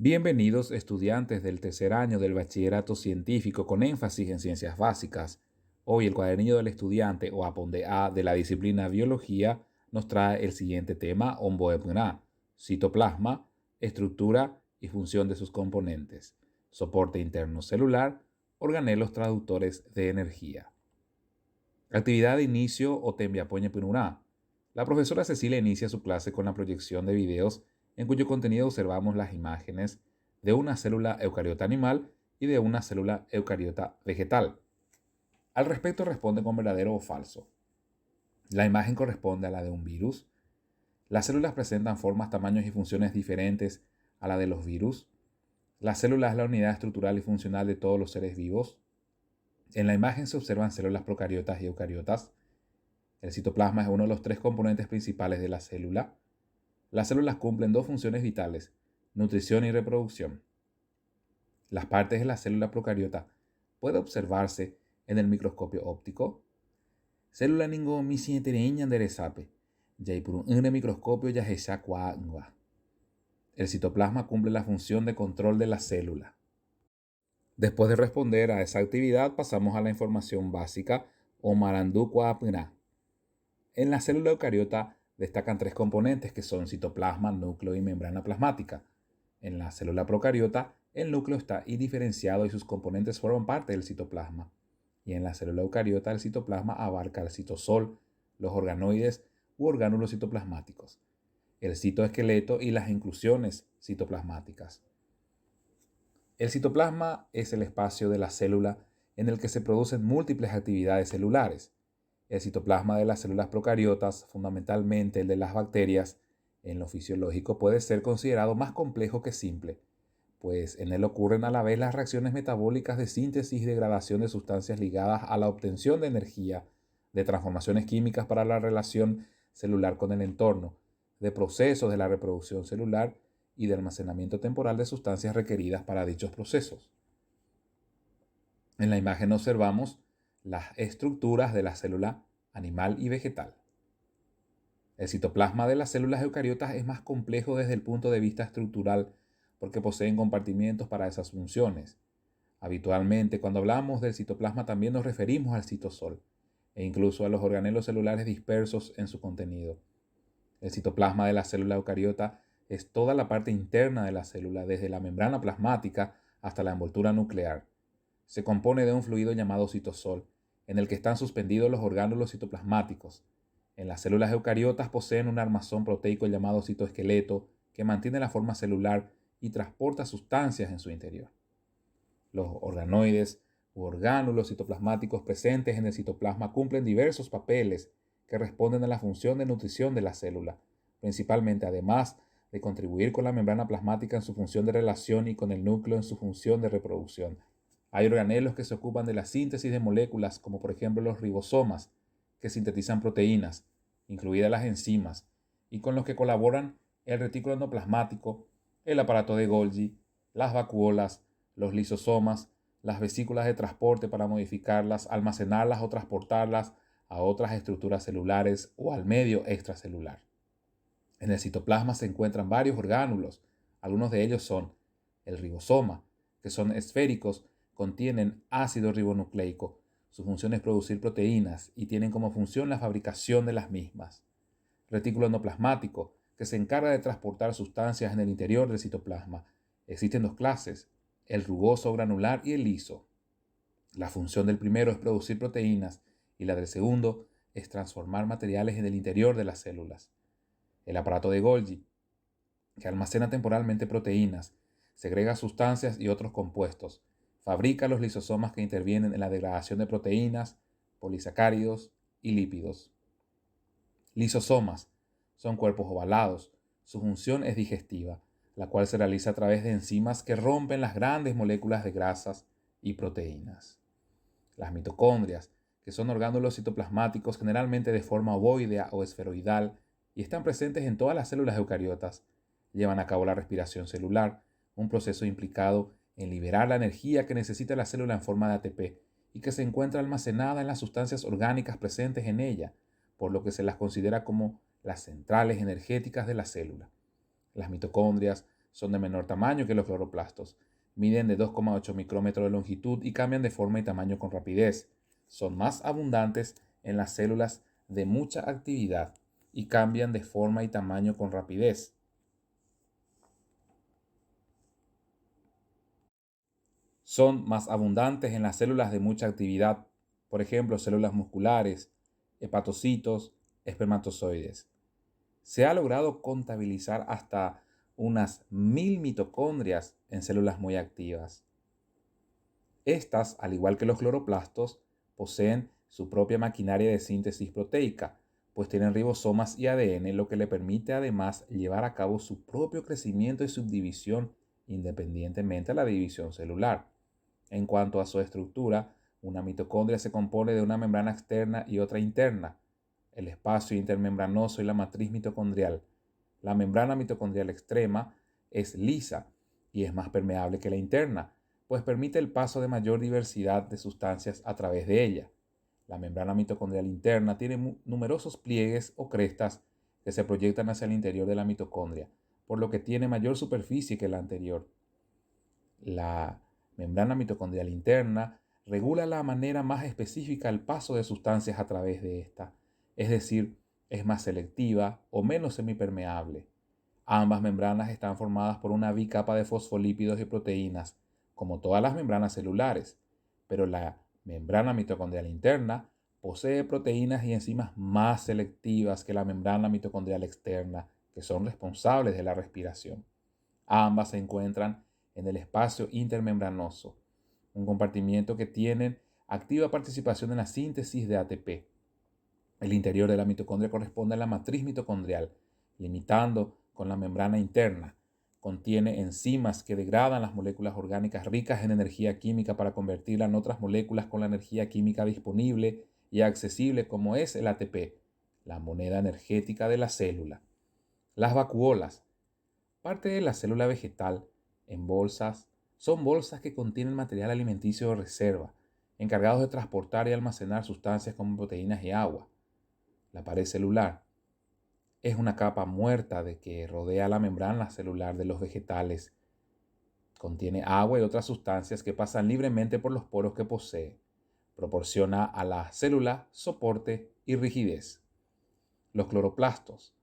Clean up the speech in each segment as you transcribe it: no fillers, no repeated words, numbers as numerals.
Bienvenidos estudiantes del tercer año del bachillerato científico con énfasis en ciencias básicas. Hoy el cuadernillo del estudiante o aponde A de la disciplina biología nos trae el siguiente tema, omboepna, citoplasma, estructura y función de sus componentes, soporte interno celular, organelos traductores de energía. Actividad de inicio o tembiapoñe pinurá. La profesora Cecilia inicia su clase con la proyección de videos en cuyo contenido observamos las imágenes de una célula eucariota animal y de una célula eucariota vegetal. Al respecto responde con verdadero o falso. La imagen corresponde a la de un virus. Las células presentan formas, tamaños y funciones diferentes a la de los virus. La célula es la unidad estructural y funcional de todos los seres vivos. En la imagen se observan células procariotas y eucariotas. El citoplasma es uno de los tres componentes principales de la célula. Las células cumplen dos funciones vitales, nutrición y reproducción. Las partes de la célula procariota pueden observarse en el microscopio óptico. Célula ningo misientereña enderezape, ya y por un microscopio ya esa cuangua. El citoplasma cumple la función de control de la célula. Después de responder a esa actividad, pasamos a la información básica o marandú cuapna. En la célula eucariota destacan tres componentes que son citoplasma, núcleo y membrana plasmática. En la célula procariota, el núcleo está indiferenciado y sus componentes forman parte del citoplasma. Y en la célula eucariota, el citoplasma abarca el citosol, los organoides u orgánulos citoplasmáticos, el citoesqueleto y las inclusiones citoplasmáticas. El citoplasma es el espacio de la célula en el que se producen múltiples actividades celulares. El citoplasma de las células procariotas, fundamentalmente el de las bacterias, en lo fisiológico puede ser considerado más complejo que simple, pues en él ocurren a la vez las reacciones metabólicas de síntesis y degradación de sustancias ligadas a la obtención de energía, de transformaciones químicas para la relación celular con el entorno, de procesos de la reproducción celular y de almacenamiento temporal de sustancias requeridas para dichos procesos. En la imagen observamos las estructuras de la célula animal y vegetal. El citoplasma de las células eucariotas es más complejo desde el punto de vista estructural porque poseen compartimientos para esas funciones. Habitualmente, cuando hablamos del citoplasma también nos referimos al citosol e incluso a los organelos celulares dispersos en su contenido. El citoplasma de la célula eucariota es toda la parte interna de la célula, desde la membrana plasmática hasta la envoltura nuclear. Se compone de un fluido llamado citosol, en el que están suspendidos los orgánulos citoplasmáticos. En las células eucariotas poseen un armazón proteico llamado citoesqueleto, que mantiene la forma celular y transporta sustancias en su interior. Los organoides u orgánulos citoplasmáticos presentes en el citoplasma cumplen diversos papeles que responden a la función de nutrición de la célula, principalmente además de contribuir con la membrana plasmática en su función de relación y con el núcleo en su función de reproducción. Hay organelos que se ocupan de la síntesis de moléculas, como por ejemplo los ribosomas, que sintetizan proteínas, incluidas las enzimas, y con los que colaboran el retículo endoplasmático, el aparato de Golgi, las vacuolas, los lisosomas, las vesículas de transporte para modificarlas, almacenarlas o transportarlas a otras estructuras celulares o al medio extracelular. En el citoplasma se encuentran varios orgánulos. Algunos de ellos son el ribosoma, que son esféricos, contienen ácido ribonucleico. Su función es producir proteínas y tienen como función la fabricación de las mismas. Retículo endoplasmático, que se encarga de transportar sustancias en el interior del citoplasma. Existen dos clases, el rugoso granular y el liso. La función del primero es producir proteínas y la del segundo es transformar materiales en el interior de las células. El aparato de Golgi, que almacena temporalmente proteínas, segrega sustancias y otros compuestos, fabrica los lisosomas que intervienen en la degradación de proteínas, polisacáridos y lípidos. Lisosomas son cuerpos ovalados. Su función es digestiva, la cual se realiza a través de enzimas que rompen las grandes moléculas de grasas y proteínas. Las mitocondrias, que son orgánulos citoplasmáticos generalmente de forma ovoidea o esferoidal y están presentes en todas las células eucariotas, llevan a cabo la respiración celular, un proceso implicado en liberar la energía que necesita la célula en forma de ATP y que se encuentra almacenada en las sustancias orgánicas presentes en ella, por lo que se las considera como las centrales energéticas de la célula. Las mitocondrias Son de menor tamaño que los cloroplastos. Miden de 2,8 micrómetros de longitud y cambian de forma y tamaño con rapidez. Son más abundantes en las células de mucha actividad y cambian de forma y tamaño con rapidez. Son más abundantes en las células de mucha actividad, por ejemplo, células musculares, hepatocitos, espermatozoides. Se ha logrado contabilizar hasta unas 1000 mitocondrias en células muy activas. Estas, al igual que los cloroplastos, poseen su propia maquinaria de síntesis proteica, pues tienen ribosomas y ADN, lo que le permite además llevar a cabo su propio crecimiento y subdivisión independientemente de la división celular. En cuanto a su estructura, una mitocondria se compone de una membrana externa y otra interna, el espacio intermembranoso y la matriz mitocondrial. La membrana mitocondrial extrema es lisa y es más permeable que la interna, pues permite el paso de mayor diversidad de sustancias a través de ella. La membrana mitocondrial interna tiene numerosos pliegues o crestas que se proyectan hacia el interior de la mitocondria, por lo que tiene mayor superficie que la anterior. La membrana mitocondrial interna regula la manera más específica el paso de sustancias a través de esta, es decir, es más selectiva o menos semipermeable. Ambas membranas están formadas por una bicapa de fosfolípidos y proteínas, como todas las membranas celulares, pero la membrana mitocondrial interna posee proteínas y enzimas más selectivas que la membrana mitocondrial externa, que son responsables de la respiración. Ambas se encuentran en el espacio intermembranoso, un compartimiento que tiene activa participación en la síntesis de ATP. El interior de la mitocondria corresponde a la matriz mitocondrial, limitando con la membrana interna. Contiene enzimas que degradan las moléculas orgánicas ricas en energía química para convertirla en otras moléculas con la energía química disponible y accesible, como es el ATP, la moneda energética de la célula. Las vacuolas, parte de la célula vegetal, en bolsas, son bolsas que contienen material alimenticio de reserva, encargados de transportar y almacenar sustancias como proteínas y agua. La pared celular es una capa muerta de que rodea la membrana celular de los vegetales. Contiene agua y otras sustancias que pasan libremente por los poros que posee. Proporciona a la célula soporte y rigidez. Los cloroplastos,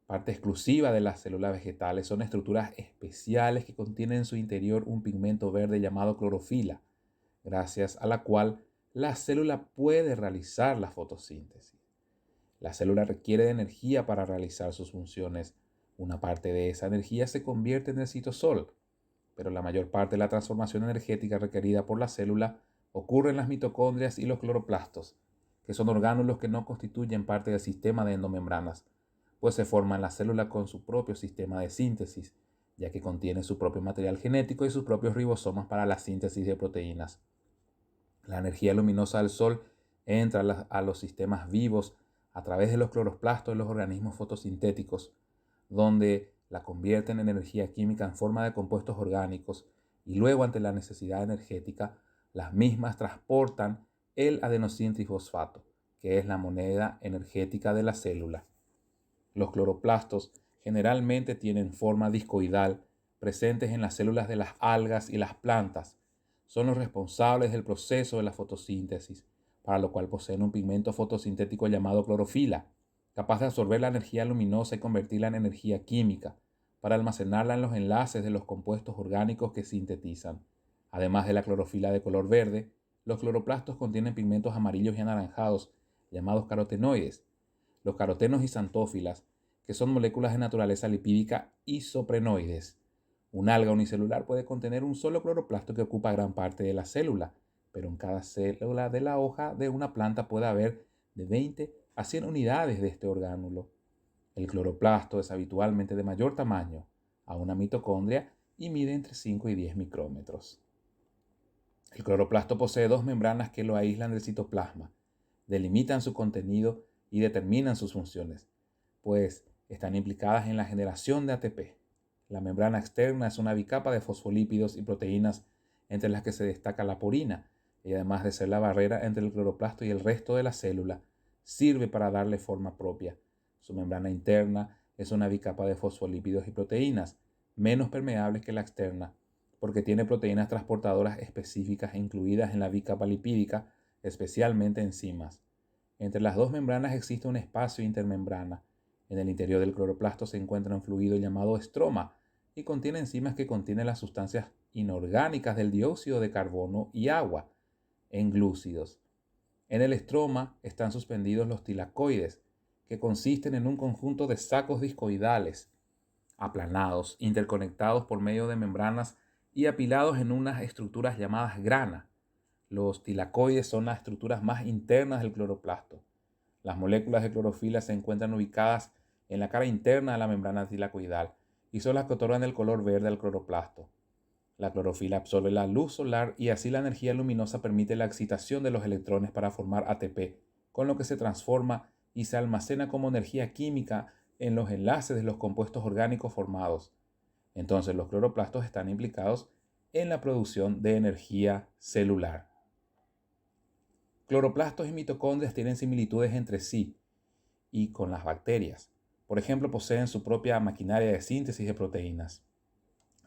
parte exclusiva de las células vegetales, son estructuras especiales que contienen en su interior un pigmento verde llamado clorofila, gracias a la cual la célula puede realizar la fotosíntesis. La célula requiere de energía para realizar sus funciones. Una parte de esa energía se convierte en el citosol, pero la mayor parte de la transformación energética requerida por la célula ocurre en las mitocondrias y los cloroplastos, que son orgánulos que no constituyen parte del sistema de endomembranas, pues se forman la célula con su propio sistema de síntesis, ya que contiene su propio material genético y sus propios ribosomas para la síntesis de proteínas. La energía luminosa del sol entra a los sistemas vivos a través de los cloroplastos de los organismos fotosintéticos, donde la convierten en energía química en forma de compuestos orgánicos y luego, ante la necesidad energética, las mismas transportan el adenosín-trifosfato, que es la moneda energética de la célula. Los cloroplastos generalmente tienen forma discoidal, presentes en las células de las algas y las plantas. Son los responsables del proceso de la fotosíntesis, para lo cual poseen un pigmento fotosintético llamado clorofila, capaz de absorber la energía luminosa y convertirla en energía química, para almacenarla en los enlaces de los compuestos orgánicos que sintetizan. Además de la clorofila de color verde, los cloroplastos contienen pigmentos amarillos y anaranjados, llamados carotenoides. Los carotenos y xantófilas, que son moléculas de naturaleza lipídica isoprenoides. Un alga unicelular puede contener un solo cloroplasto que ocupa gran parte de la célula, pero en cada célula de la hoja de una planta puede haber de 20 a 100 unidades de este orgánulo. El cloroplasto es habitualmente de mayor tamaño a una mitocondria y mide entre 5 y 10 micrómetros. El cloroplasto posee dos membranas que lo aíslan del citoplasma, delimitan su contenido y determinan sus funciones, pues están implicadas en la generación de ATP. La membrana externa es una bicapa de fosfolípidos y proteínas entre las que se destaca la porina, y además de ser la barrera entre el cloroplasto y el resto de la célula, sirve para darle forma propia. Su membrana interna es una bicapa de fosfolípidos y proteínas, menos permeable que la externa, porque tiene proteínas transportadoras específicas incluidas en la bicapa lipídica, especialmente enzimas. Entre las dos membranas existe un espacio intermembrana. En el interior del cloroplasto se encuentra un fluido llamado estroma y contiene enzimas que contienen las sustancias inorgánicas del dióxido de carbono y agua en glúcidos. En el estroma están suspendidos los tilacoides, que consisten en un conjunto de sacos discoidales, aplanados, interconectados por medio de membranas y apilados en unas estructuras llamadas grana. Los tilacoides son las estructuras más internas del cloroplasto. Las moléculas de clorofila se encuentran ubicadas en la cara interna de la membrana tilacoidal y son las que otorgan el color verde al cloroplasto. La clorofila absorbe la luz solar y así la energía luminosa permite la excitación de los electrones para formar ATP, con lo que se transforma y se almacena como energía química en los enlaces de los compuestos orgánicos formados. Entonces los cloroplastos están implicados en la producción de energía celular. Cloroplastos y mitocondrias tienen similitudes entre sí y con las bacterias. Por ejemplo, poseen su propia maquinaria de síntesis de proteínas,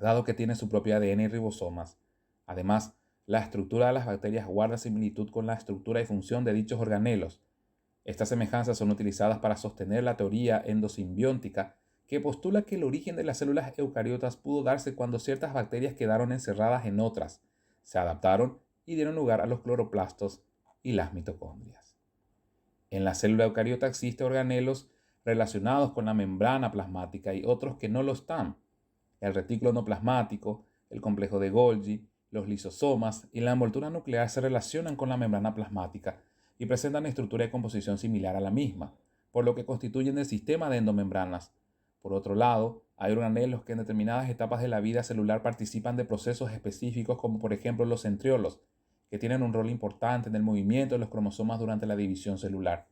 dado que tienen su propio ADN y ribosomas. Además, la estructura de las bacterias guarda similitud con la estructura y función de dichos organelos. Estas semejanzas son utilizadas para sostener la teoría endosimbiótica que postula que el origen de las células eucariotas pudo darse cuando ciertas bacterias quedaron encerradas en otras, se adaptaron y dieron lugar a los cloroplastos y las mitocondrias. En la célula eucariota existen organelos relacionados con la membrana plasmática y otros que no lo están. El retículo no plasmático, el complejo de Golgi, los lisosomas y la envoltura nuclear se relacionan con la membrana plasmática y presentan estructura y composición similar a la misma, por lo que constituyen el sistema de endomembranas. Por otro lado, hay organelos que en determinadas etapas de la vida celular participan de procesos específicos como por ejemplo los centriolos, que tienen un rol importante en el movimiento de los cromosomas durante la división celular.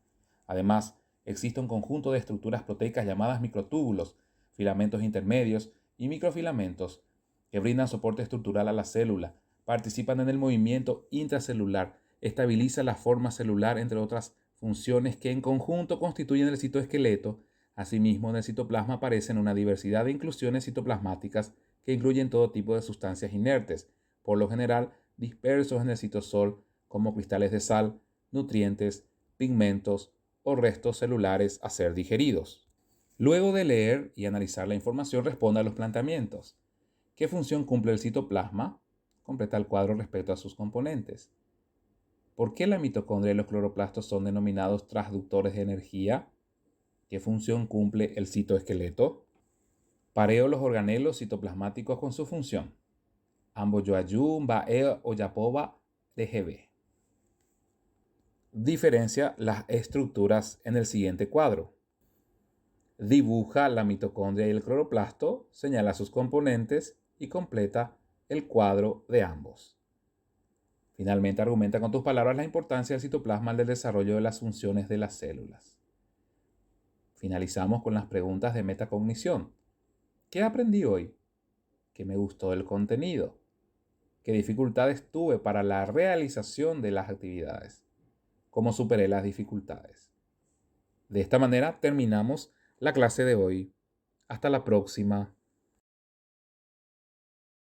Además, existe un conjunto de estructuras proteicas llamadas microtúbulos, filamentos intermedios y microfilamentos que brindan soporte estructural a la célula, participan en el movimiento intracelular, estabilizan la forma celular, entre otras funciones que en conjunto constituyen el citoesqueleto. Asimismo, en el citoplasma aparecen una diversidad de inclusiones citoplasmáticas que incluyen todo tipo de sustancias inertes, por lo general dispersos en el citosol, como cristales de sal, nutrientes, pigmentos o restos celulares a ser digeridos. Luego de leer y analizar la información, responda a los planteamientos. ¿Qué función cumple el citoplasma? Completa el cuadro respecto a sus componentes. ¿Por qué la mitocondria y los cloroplastos son denominados transductores de energía? ¿Qué función cumple el citoesqueleto? Pareo los organelos citoplasmáticos con su función. Amboyoayun, Bae o Yapova, DGB. Diferencia las estructuras en el siguiente cuadro. Dibuja la mitocondria y el cloroplasto, señala sus componentes y completa el cuadro de ambos. Finalmente, argumenta con tus palabras la importancia del citoplasma en el desarrollo de las funciones de las células. Finalizamos con las preguntas de metacognición. ¿Qué aprendí hoy? ¿Qué me gustó del contenido? ¿Qué dificultades tuve para la realización de las actividades? ¿Cómo superé las dificultades? De esta manera terminamos la clase de hoy. Hasta la próxima.